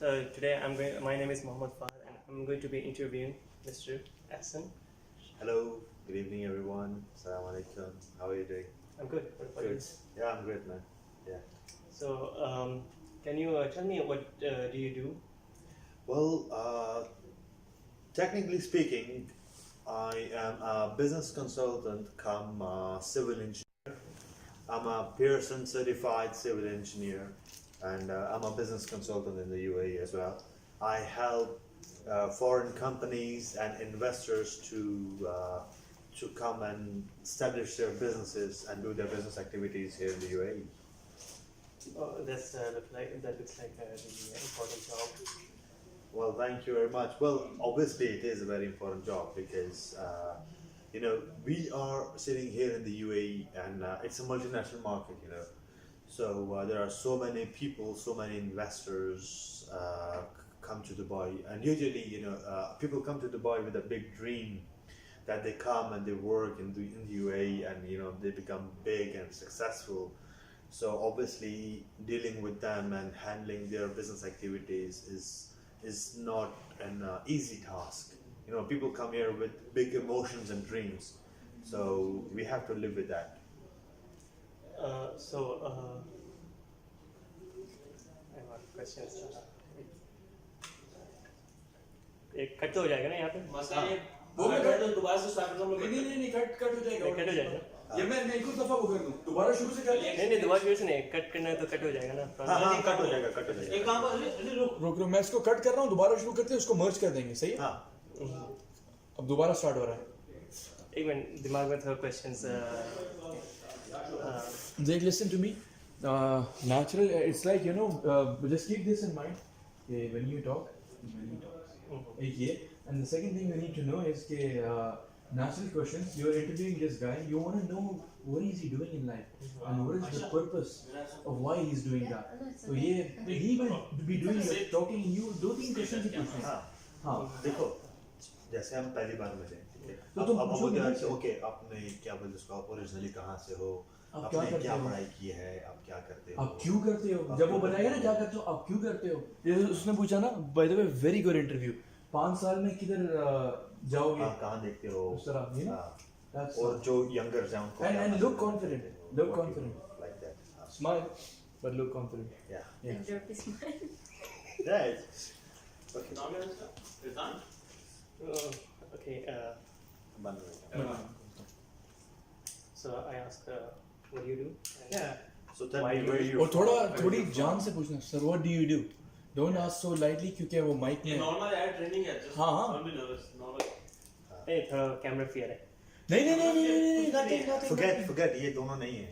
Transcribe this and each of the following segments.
So today my name is Mohammed Fahad and I'm going to be interviewing Mr. Ahsan. Hello, good evening everyone. Assalamu alaikum. How are you doing? I'm good. What about you? Good. Yeah, I'm great, man. Yeah. So can you tell me what do you do? Well, technically speaking, I am a business consultant come civil engineer. I'm a Pearson certified civil engineer and I'm a business consultant in the UAE as well. I help foreign companies and investors to come and establish their businesses and do their business activities here in the UAE. Oh, that looks like a really important job. Well, thank you very much. Well, obviously it is a very important job because we are sitting here in the UAE and it's a multinational market. So there are so many people, so many investors come to Dubai, and usually people come to Dubai with a big dream that they come and they work in the UAE and they become big and successful. So obviously dealing with them and handling their business activities is not an easy task. People come here with big emotions and dreams, so we have to live with that. I have questions. एक cut हो जाएगा ना यहाँ पे? वो मैं कर दूं दोबारा से स्टार्ट करना नहीं कट हो जाएगा कट हो जाएगा ये मैं एक और दफा वो कर दूं दोबारा शुरू से कर नहीं दोबारा शुरू से नहीं कट करना है तो कट हो जाएगा ना हाँ कट हो जाएगा एक काम रुक मैं इसको कट कर रहा हूँ दोबारा शुरू करते हैं उसको मर्ज कर देंगे सही है हाँ अब दोबारा स्टार्ट हो रहा है एक मिनट दिमाग में थोड़ा questions Jake, listen to me. Natural, it's like just keep this in mind when you talk. And the second thing we need to know is natural questions. You're interviewing this guy. You want to know what is he doing in life and what is the purpose of why he's doing that. So he will be doing your talking. You दो तीन questions ही पूछने. हाँ देखो जैसे हम पहली बार मिले तो तुम अब मुझे अच्छा ओके आपने क्या बोलते उसको आप ओरिजिनली कहाँ से हो आपने क्या पढ़ाई की है आप क्या करते हो आप क्यों करते हो जब वो बताएगा ना क्या करते हो आप क्यों करते हो ये उसने पूछा ना by the way very good interview 5 साल में किधर जाओगे कहाँ देखते हो उस तरह और जो यंगर हैं उनको and look confident like that smile but look confident yeah Derp is mine. right okay so I ask what do you do so tell me where you और थोड़ी जान से पूछना sir what do you do don't ask so lightly क्योंकि वो mic में normal है training है जस्ट हाँ बी नर्वस नॉर्मल ए थोड़ा कैमरा फियर है नहीं forget ये दोनों नहीं है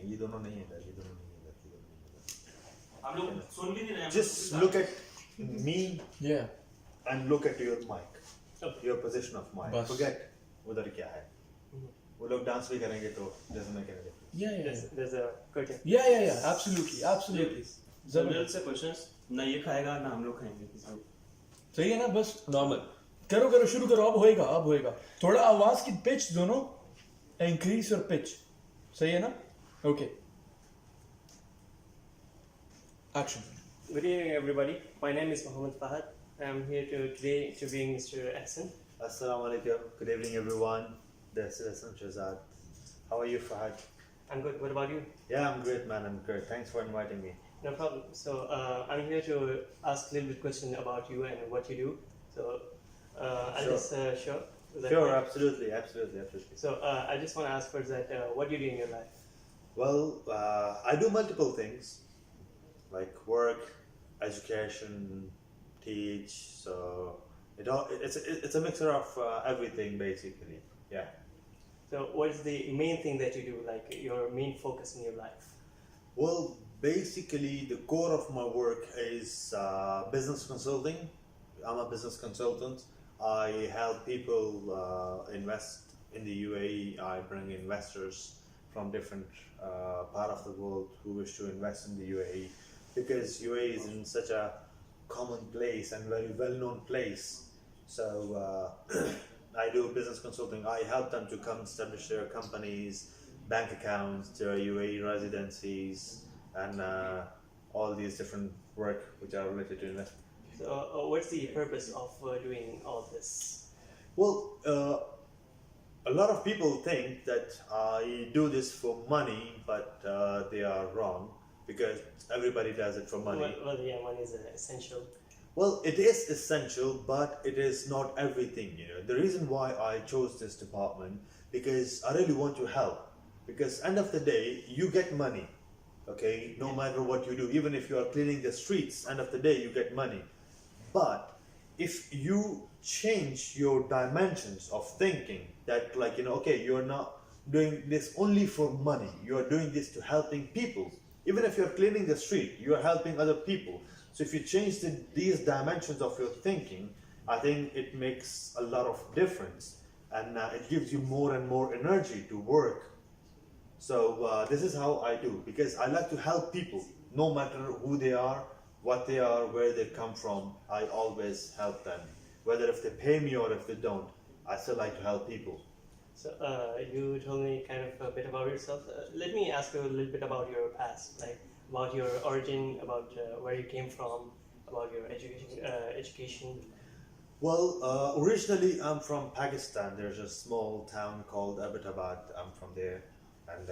हम लोग सुन भी नहीं रहे just look at me and look at your mic your position of mic forget उधर क्या है वो लोग डांस भी करेंगे तो जैसे मैं कह रहा there's a curtain absolutely general से क्वेश्चंस ना ये खाएगा ना हम लोग खाएंगे सही है ना बस नॉर्मल करो शुरू करो अब होएगा थोड़ा आवाज की पिच दोनों इंक्रीज योर पिच सही है ना okay action Good evening everybody my name is Mohammed Fahad I'm here today interviewing Mr. Ahsan. Assalamu alaikum. Good evening everyone. This is Ahsan Shahzad. How are you, Fahad? I'm good. What about you? Yeah, I'm great, man. I'm great. Thanks for inviting me. No problem. So I'm here to ask a little bit question about you and what you do. So I'll just show. Sure, absolutely. So I just want to ask first that what do you do in your life? Well, I do multiple things, like work, education, teach. So it's a mixture of everything, basically. Yeah. So what is the main thing that you do, like your main focus in your life? Well, basically the core of my work is business consulting. I'm a business consultant. I help people invest in the UAE. I bring investors from different part of the world who wish to invest in the UAE because UAE is in such a common place and very well-known place. So I do business consulting. I help them to come establish their companies, bank accounts, their UAE residencies, and all these different work which are related to investment. So, what's the purpose of doing all this? Well, a lot of people think that I do this for money, but they are wrong because everybody does it for money. Well, yeah, money is essential. Well, it is essential, but it is not everything. The reason why I chose this department because I really want to help. Because end of the day, you get money. Okay, no matter what you do, even if you are cleaning the streets, end of the day you get money. But if you change your dimensions of thinking, that okay, you're not doing this only for money. You are doing this to helping people. Even if you're cleaning the street, you are helping other people. So if you change these dimensions of your thinking, I think it makes a lot of difference, and it gives you more and more energy to work. So this is how I do, because I like to help people, no matter who they are, what they are, where they come from. I always help them, whether if they pay me or if they don't. I still like to help people. So, you told me kind of a bit about yourself. Let me ask you a little bit about your past, like about your origin, about where you came from, about your education. Well, originally I'm from Pakistan. There's a small town called Abbottabad. I'm from there, and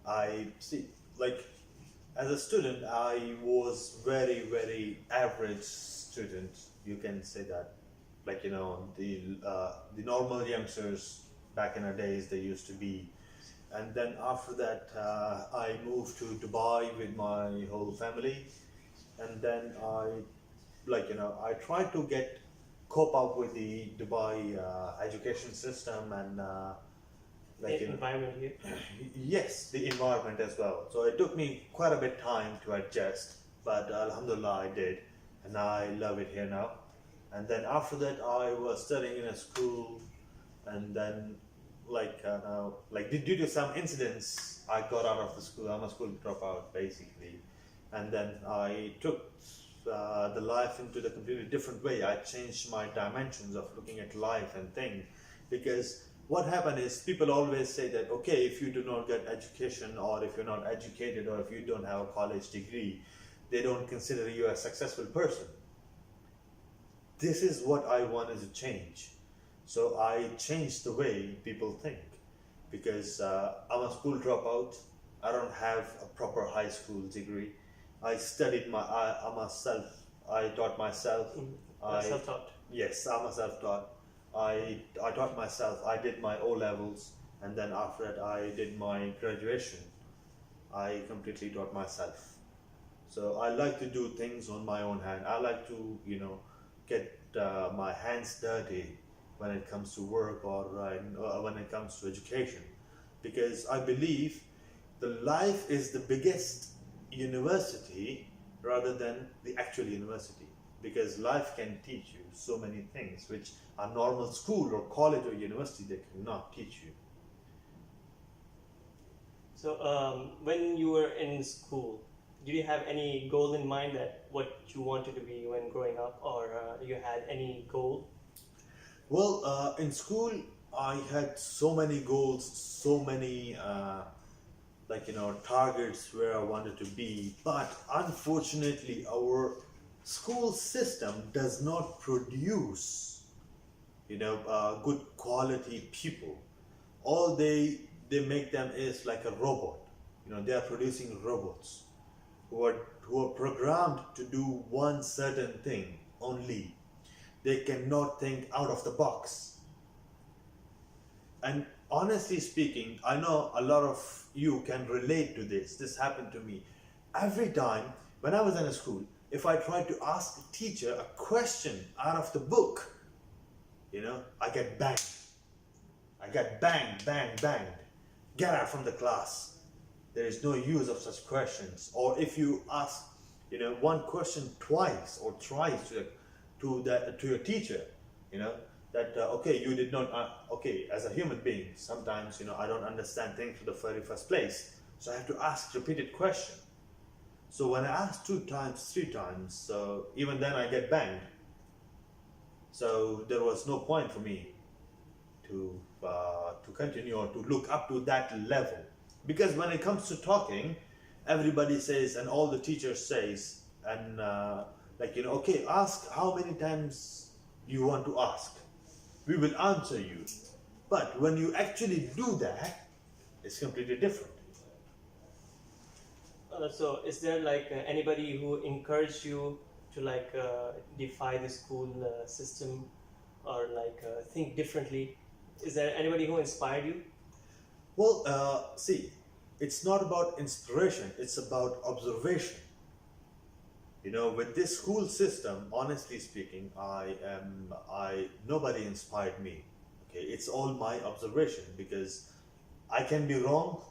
I see, like, as a student, I was very average student. You can say that, like the normal youngsters back in our days they used to be. And then after that, I moved to Dubai with my whole family, and then I tried to cope up with the Dubai education system and The environment here. yes, the environment as well. So it took me quite a bit time to adjust, but Alhamdulillah I did, and I love it here now. And then after that, I was studying in a school, and then due to some incidents, I got out of the school. I'm a school dropout basically, and then I took the life into the completely different way. I changed my dimensions of looking at life and things, because what happened is people always say that, okay, if you do not get education, or if you're not educated, or if you don't have a college degree, they don't consider you a successful person. This is what I wanted to change. So I changed the way people think, because I'm a school dropout. I don't have a proper high school degree. I studied I taught myself. Self-taught. Yes, I'm a self-taught. I taught myself. I did my O levels, and then after that I did my graduation. I completely taught myself. So I like to do things on my own hand. I like to get my hands dirty when it comes to work, or when it comes to education, because I believe the life is the biggest university rather than the actual university, because life can teach you so many things which a normal school or college or university they cannot teach you. So, when you were in school, did you have any goal in mind that what you wanted to be when growing up, or you had any goal? Well, in school I had so many goals, so many targets where I wanted to be, but unfortunately our school system does not produce good quality people. All they make them is like a robot. They are producing robots who are programmed to do one certain thing only. They cannot think out of the box. And honestly speaking, I know a lot of you can relate to this. This happened to me. Every time when I was in a school, if I tried to ask a teacher a question out of the book, I get banged. I get banged. Get out from the class. There is no use of such questions. Or if you ask, one question twice or thrice to your teacher, that okay, you did not. Okay, as a human being, sometimes I don't understand things for the very first place, so I have to ask repeated question. So when I ask 2 times, 3 times, so even then I get banged. So there was no point for me to continue or to look up to that level, because when it comes to talking, everybody says, and all the teachers says, and Like, okay, ask how many times you want to ask. We will answer you. But when you actually do that, it's completely different. So is there like anybody who encouraged you to like defy the school system or like think differently? Is there anybody who inspired you? Well, see, it's not about inspiration, it's about observation. With this school system, honestly speaking, nobody inspired me. Okay, it's all my observation because I can be wrong,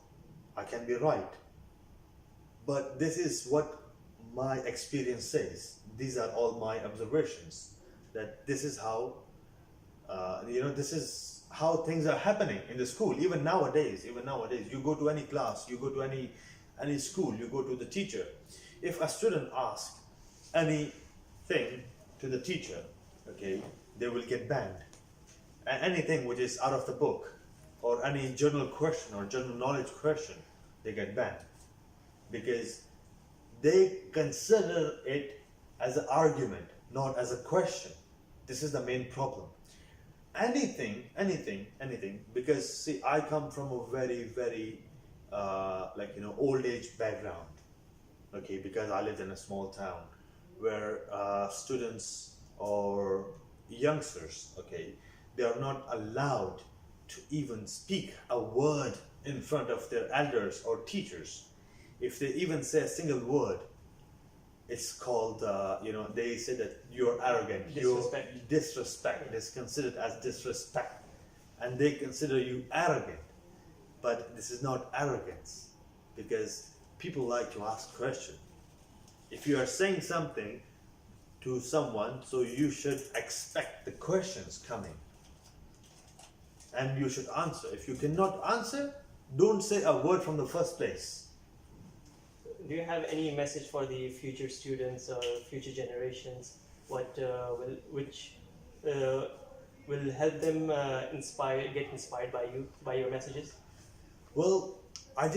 I can be right. But this is what my experience says. These are all my observations. That this is how, this is how things are happening in the school. Even nowadays, you go to any class, you go to any school, you go to the teacher. If a student asks anything to the teacher, okay, they will get banned. And anything which is out of the book, or any general question or general knowledge question, they get banned because they consider it as an argument, not as a question. This is the main problem. Anything, because see, I come from a very, very, old age background, okay, because I lived in a small town where students or youngsters, okay, they are not allowed to even speak a word in front of their elders or teachers. If they even say a single word, it's called, they say that you're arrogant, Disrespect. you're disrespect. It's considered as disrespect, and they consider you arrogant. But this is not arrogance, because people like to ask questions. If you are saying something to someone, so you should expect the questions coming, and you should answer. If you cannot answer, don't say a word from the first place. Do you have any message for the future students or future generations? Which will help them get inspired by you, by your messages? Well, I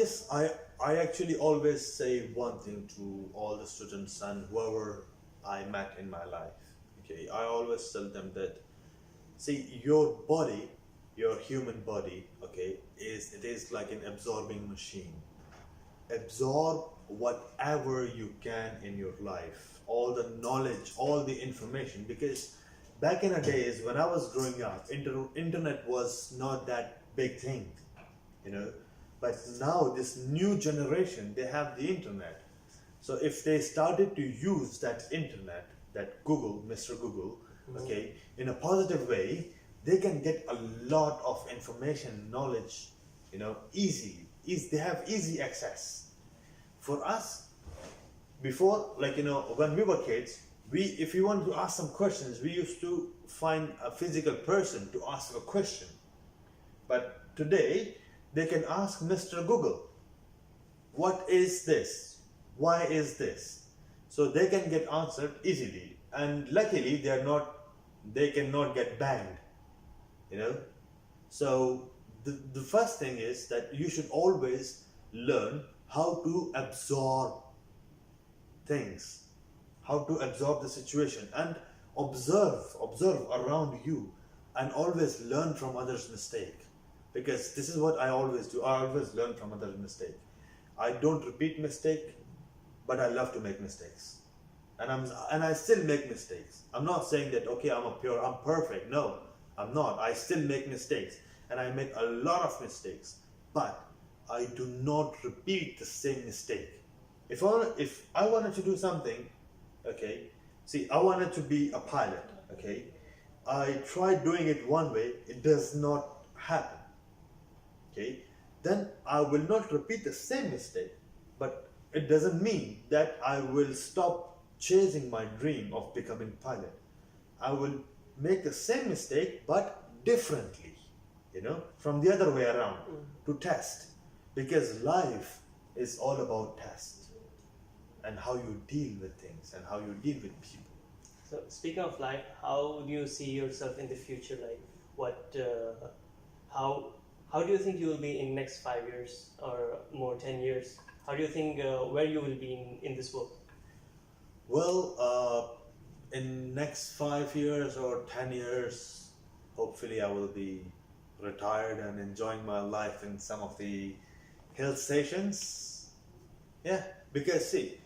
actually always say one thing to all the students and whoever I met in my life. Okay, I always tell them that, see, your body, your human body, okay, it is like an absorbing machine. Absorb whatever you can in your life, all the knowledge, all the information, because back in the days when I was growing up, internet was not that big thing, but now this new generation, they have the internet. So if they started to use that internet, that Google, Mr. Google, okay, in a positive way, they can get a lot of information, knowledge, easily. They have easy access. For us, before, when we were kids, if we wanted to ask some questions, we used to find a physical person to ask a question. But today, they can ask Mr. Google, what is this? Why is this? So they can get answered easily. And luckily, they cannot get banned, So the first thing is that you should always learn how to absorb things, how to absorb the situation, and observe around you, and always learn from others' mistake. Because this is what I always do. I always learn from others' mistake. I don't repeat mistake, but I love to make mistakes, and I still make mistakes. I'm not saying that okay, I'm perfect. No, I'm not. I still make mistakes, and I make a lot of mistakes, but I do not repeat the same mistake. If I wanted to do something, okay, see, I wanted to be a pilot, okay, I tried doing it one way, it does not happen, okay, then I will not repeat the same mistake, but it doesn't mean that I will stop chasing my dream of becoming pilot. I will make the same mistake, but differently, from the other way around, to test. Because life is all about test and how you deal with things and how you deal with people. So speaking of life, how do you see yourself in the future? Like, how do you think you will be in next 5 years or more 10 years? How do you think where you will be in this world? Well, in next 5 years or 10 years, hopefully I will be retired and enjoying my life in some of the hill stations. Yeah, because see,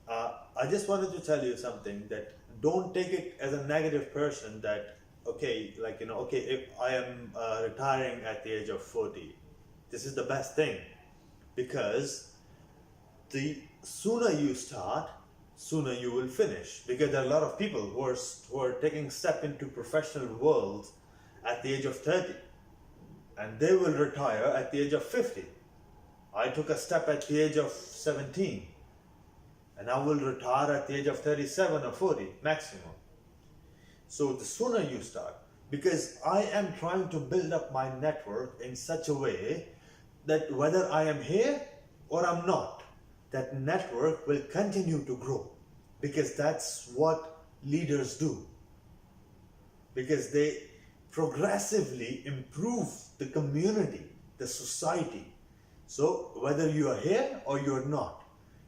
I just wanted to tell you something, that don't take it as a negative person that, okay, like, you know, okay, if I am retiring at the age of 40, this is the best thing, because the sooner you start, sooner you will finish, because there are a lot of people who are taking step into professional world at the age of 30, and they will retire at the age of 50. I took a step at the age of 17, and I will retire at the age of 37 or 40 maximum. So the sooner you start, because I am trying to build up my network in such a way that whether I am here or I'm not, that network will continue to grow, because that's what leaders do, because they progressively improve the community, the society. So whether you are here or you are not,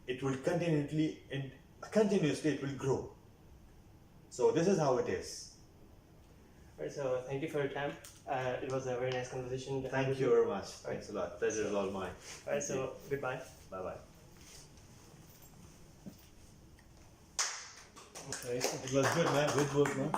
it will continuously it will grow. So this is how it is. Alright, so thank you for your time. It was a very nice conversation. to have Thank with you very much. Thanks a lot. Pleasure is all mine. Alright, so goodbye. Bye bye. It was good, man. Good work, man.